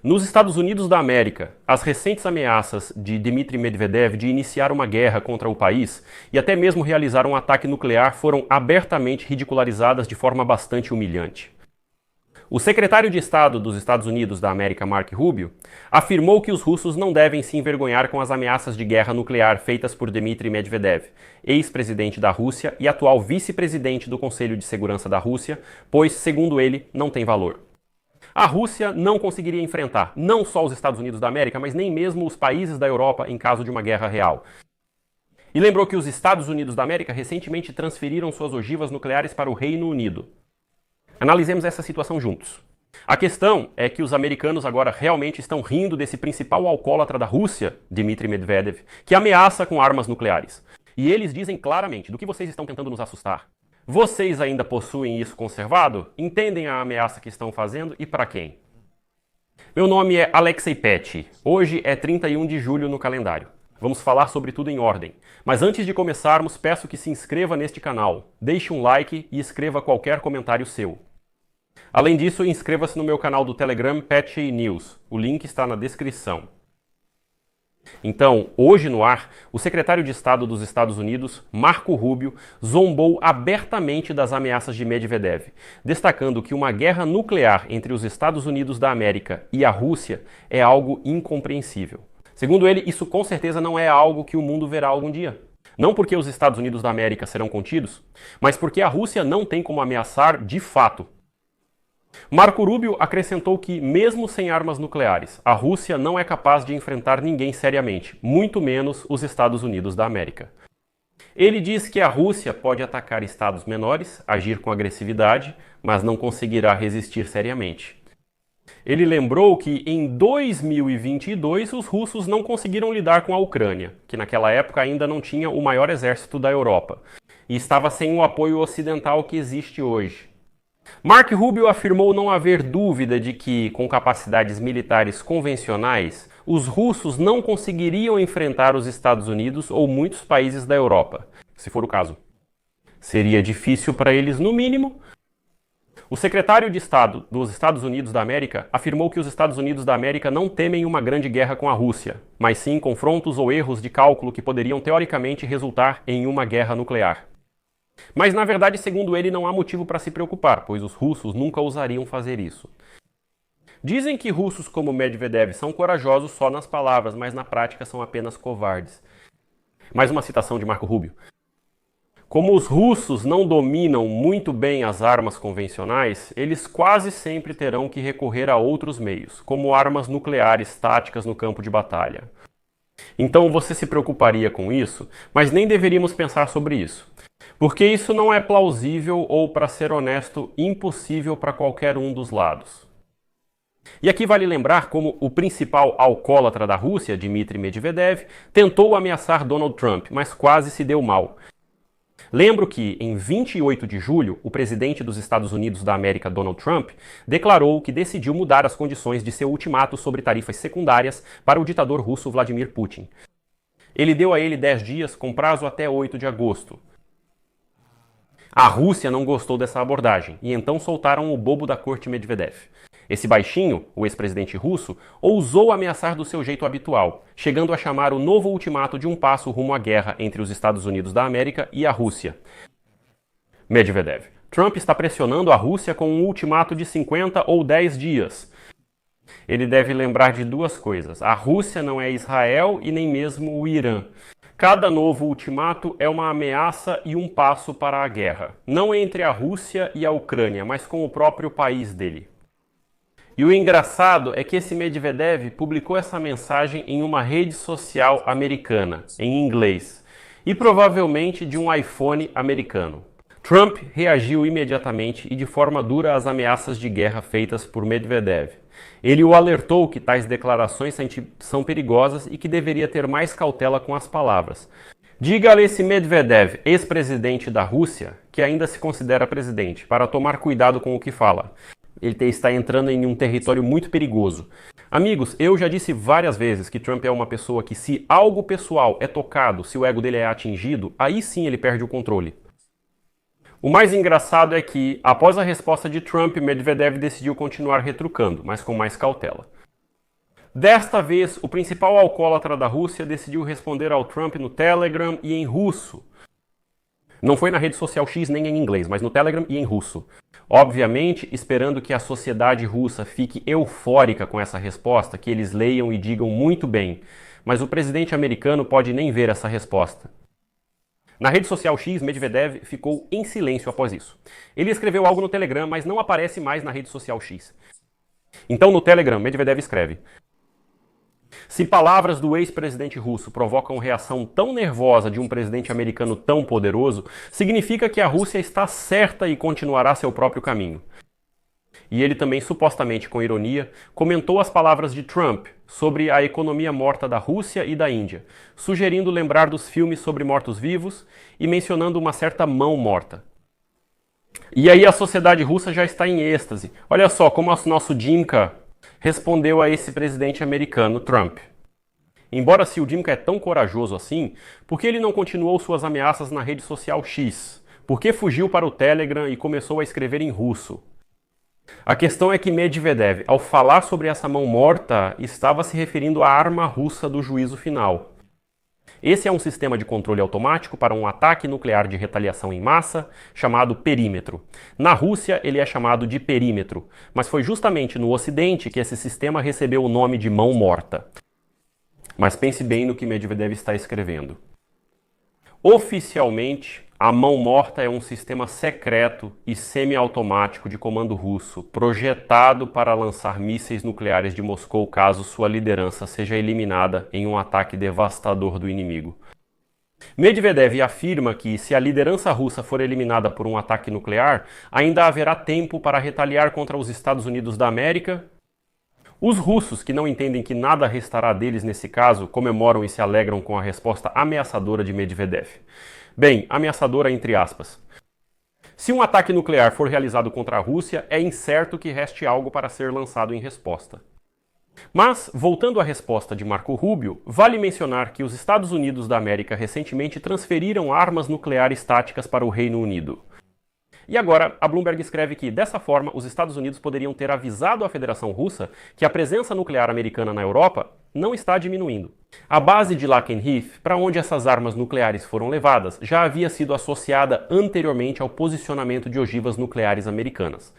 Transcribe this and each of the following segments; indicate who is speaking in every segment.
Speaker 1: Nos Estados Unidos da América, as recentes ameaças de Dmitry Medvedev de iniciar uma guerra contra o país e até mesmo realizar um ataque nuclear foram abertamente ridicularizadas de forma bastante humilhante. O secretário de Estado dos Estados Unidos da América, Marco Rubio, afirmou que os russos não devem se envergonhar com as ameaças de guerra nuclear feitas por Dmitry Medvedev, ex-presidente da Rússia e atual vice-presidente do Conselho de Segurança da Rússia, pois, segundo ele, não tem valor. A Rússia não conseguiria enfrentar não só os Estados Unidos da América, mas nem mesmo os países da Europa em caso de uma guerra real. E lembrou que os Estados Unidos da América recentemente transferiram suas ogivas nucleares para o Reino Unido. Analisemos essa situação juntos. A questão é que os americanos agora realmente estão rindo desse principal alcoólatra da Rússia, Dmitry Medvedev, que ameaça com armas nucleares. E eles dizem claramente: do que vocês estão tentando nos assustar? Vocês ainda possuem isso conservado? Entendem a ameaça que estão fazendo e para quem? Meu nome é Alexei Petty. Hoje é 31 de julho no calendário. Vamos falar sobre tudo em ordem. Mas antes de começarmos, peço que se inscreva neste canal, deixe um like e escreva qualquer comentário seu. Além disso, inscreva-se no meu canal do Telegram Petty News. O link está na descrição. Então, hoje no ar, o secretário de Estado dos Estados Unidos, Marco Rubio, zombou abertamente das ameaças de Medvedev, destacando que uma guerra nuclear entre os Estados Unidos da América e a Rússia é algo incompreensível. Segundo ele, isso com certeza não é algo que o mundo verá algum dia. Não porque os Estados Unidos da América serão contidos, mas porque a Rússia não tem como ameaçar de fato. Marco Rubio acrescentou que, mesmo sem armas nucleares, a Rússia não é capaz de enfrentar ninguém seriamente, muito menos os Estados Unidos da América. Ele diz que a Rússia pode atacar estados menores, agir com agressividade, mas não conseguirá resistir seriamente. Ele lembrou que em 2022 os russos não conseguiram lidar com a Ucrânia, que naquela época ainda não tinha o maior exército da Europa, e estava sem o apoio ocidental que existe hoje. Marco Rubio afirmou não haver dúvida de que, com capacidades militares convencionais, os russos não conseguiriam enfrentar os Estados Unidos ou muitos países da Europa, se for o caso. Seria difícil para eles, no mínimo. O secretário de Estado dos Estados Unidos da América afirmou que os Estados Unidos da América não temem uma grande guerra com a Rússia, mas sim confrontos ou erros de cálculo que poderiam teoricamente resultar em uma guerra nuclear. Mas, na verdade, segundo ele, não há motivo para se preocupar, pois os russos nunca ousariam fazer isso. Dizem que russos como Medvedev são corajosos só nas palavras, mas na prática são apenas covardes. Mais uma citação de Marco Rubio. Como os russos não dominam muito bem as armas convencionais, eles quase sempre terão que recorrer a outros meios, como armas nucleares táticas no campo de batalha. Então você se preocuparia com isso, mas nem deveríamos pensar sobre isso. Porque isso não é plausível ou, para ser honesto, impossível para qualquer um dos lados. E aqui vale lembrar como o principal alcoólatra da Rússia, Dmitry Medvedev, tentou ameaçar Donald Trump, mas quase se deu mal. Lembro que, em 28 de julho, o presidente dos Estados Unidos da América, Donald Trump, declarou que decidiu mudar as condições de seu ultimato sobre tarifas secundárias para o ditador russo Vladimir Putin. Ele deu a ele 10 dias com prazo até 8 de agosto. A Rússia não gostou dessa abordagem e então soltaram o bobo da corte Medvedev. Esse baixinho, o ex-presidente russo, ousou ameaçar do seu jeito habitual, chegando a chamar o novo ultimato de um passo rumo à guerra entre os Estados Unidos da América e a Rússia. Medvedev: Trump está pressionando a Rússia com um ultimato de 50 ou 10 dias. Ele deve lembrar de duas coisas: a Rússia não é Israel e nem mesmo o Irã. Cada novo ultimato é uma ameaça e um passo para a guerra, não entre a Rússia e a Ucrânia, mas com o próprio país dele. E o engraçado é que esse Medvedev publicou essa mensagem em uma rede social americana, em inglês, e provavelmente de um iPhone americano. Trump reagiu imediatamente e de forma dura às ameaças de guerra feitas por Medvedev. Ele o alertou que tais declarações são perigosas e que deveria ter mais cautela com as palavras. Diga a esse Medvedev, ex-presidente da Rússia, que ainda se considera presidente, para tomar cuidado com o que fala. Ele está entrando em um território muito perigoso. Amigos, eu já disse várias vezes que Trump é uma pessoa que, se algo pessoal é tocado, se o ego dele é atingido, aí sim ele perde o controle. O mais engraçado é que, após a resposta de Trump, Medvedev decidiu continuar retrucando, mas com mais cautela. Desta vez, o principal alcoólatra da Rússia decidiu responder ao Trump no Telegram e em russo. Não foi na rede social X nem em inglês, mas no Telegram e em russo. Obviamente, esperando que a sociedade russa fique eufórica com essa resposta, que eles leiam e digam muito bem. Mas o presidente americano pode nem ver essa resposta. Na rede social X, Medvedev ficou em silêncio após isso. Ele escreveu algo no Telegram, mas não aparece mais na rede social X. Então, no Telegram, Medvedev escreve: se palavras do ex-presidente russo provocam reação tão nervosa de um presidente americano tão poderoso, significa que a Rússia está certa e continuará seu próprio caminho. E ele também, supostamente com ironia, comentou as palavras de Trump sobre a economia morta da Rússia e da Índia, sugerindo lembrar dos filmes sobre mortos-vivos e mencionando uma certa mão morta. E aí a sociedade russa já está em êxtase. Olha só como o nosso Dimka respondeu a esse presidente americano, Trump. Embora se o Dimka é tão corajoso assim, por que ele não continuou suas ameaças na rede social X? Por que fugiu para o Telegram e começou a escrever em russo? A questão é que Medvedev, ao falar sobre essa mão morta, estava se referindo à arma russa do juízo final. Esse é um sistema de controle automático para um ataque nuclear de retaliação em massa, chamado perímetro. Na Rússia, ele é chamado de perímetro, mas foi justamente no Ocidente que esse sistema recebeu o nome de mão morta. Mas pense bem no que Medvedev está escrevendo. Oficialmente, a mão morta é um sistema secreto e semiautomático de comando russo, projetado para lançar mísseis nucleares de Moscou caso sua liderança seja eliminada em um ataque devastador do inimigo. Medvedev afirma que, se a liderança russa for eliminada por um ataque nuclear, ainda haverá tempo para retaliar contra os Estados Unidos da América. Os russos, que não entendem que nada restará deles nesse caso, comemoram e se alegram com a resposta ameaçadora de Medvedev. Bem, ameaçadora entre aspas. Se um ataque nuclear for realizado contra a Rússia, é incerto que reste algo para ser lançado em resposta. Mas, voltando à resposta de Marco Rubio, vale mencionar que os Estados Unidos da América recentemente transferiram armas nucleares táticas para o Reino Unido. E agora, a Bloomberg escreve que, dessa forma, os Estados Unidos poderiam ter avisado à Federação Russa que a presença nuclear americana na Europa não está diminuindo. A base de Lakenheath, para onde essas armas nucleares foram levadas, já havia sido associada anteriormente ao posicionamento de ogivas nucleares americanas.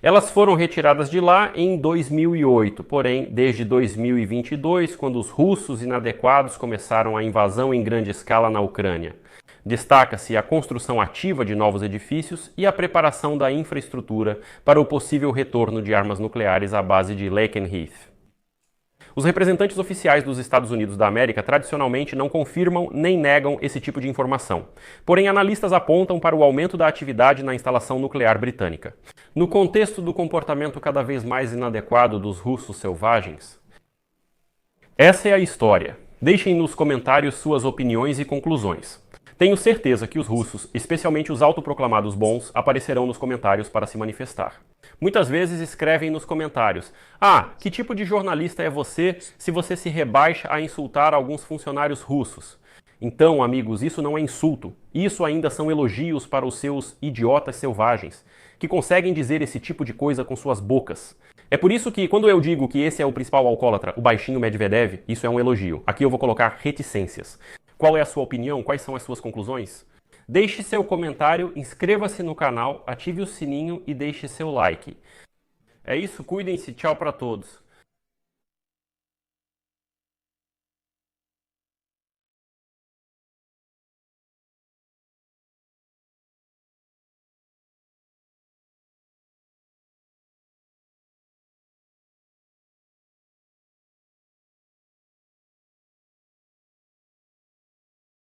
Speaker 1: Elas foram retiradas de lá em 2008, porém, desde 2022, quando os russos inadequados começaram a invasão em grande escala na Ucrânia. Destaca-se a construção ativa de novos edifícios e a preparação da infraestrutura para o possível retorno de armas nucleares à base de Lakenheath. Os representantes oficiais dos Estados Unidos da América tradicionalmente não confirmam nem negam esse tipo de informação. Porém, analistas apontam para o aumento da atividade na instalação nuclear britânica. No contexto do comportamento cada vez mais inadequado dos russos selvagens, essa é a história. Deixem nos comentários suas opiniões e conclusões. Tenho certeza que os russos, especialmente os autoproclamados bons, aparecerão nos comentários para se manifestar. Muitas vezes escrevem nos comentários: ah, que tipo de jornalista é você se você se rebaixa a insultar alguns funcionários russos? Então, amigos, isso não é insulto. Isso ainda são elogios para os seus idiotas selvagens, que conseguem dizer esse tipo de coisa com suas bocas. É por isso que, quando eu digo que esse é o principal alcoólatra, o baixinho Medvedev, isso é um elogio. Aqui eu vou colocar reticências. Qual é a sua opinião? Quais são as suas conclusões? Deixe seu comentário, inscreva-se no canal, ative o sininho e deixe seu like. É isso, cuidem-se, tchau para todos.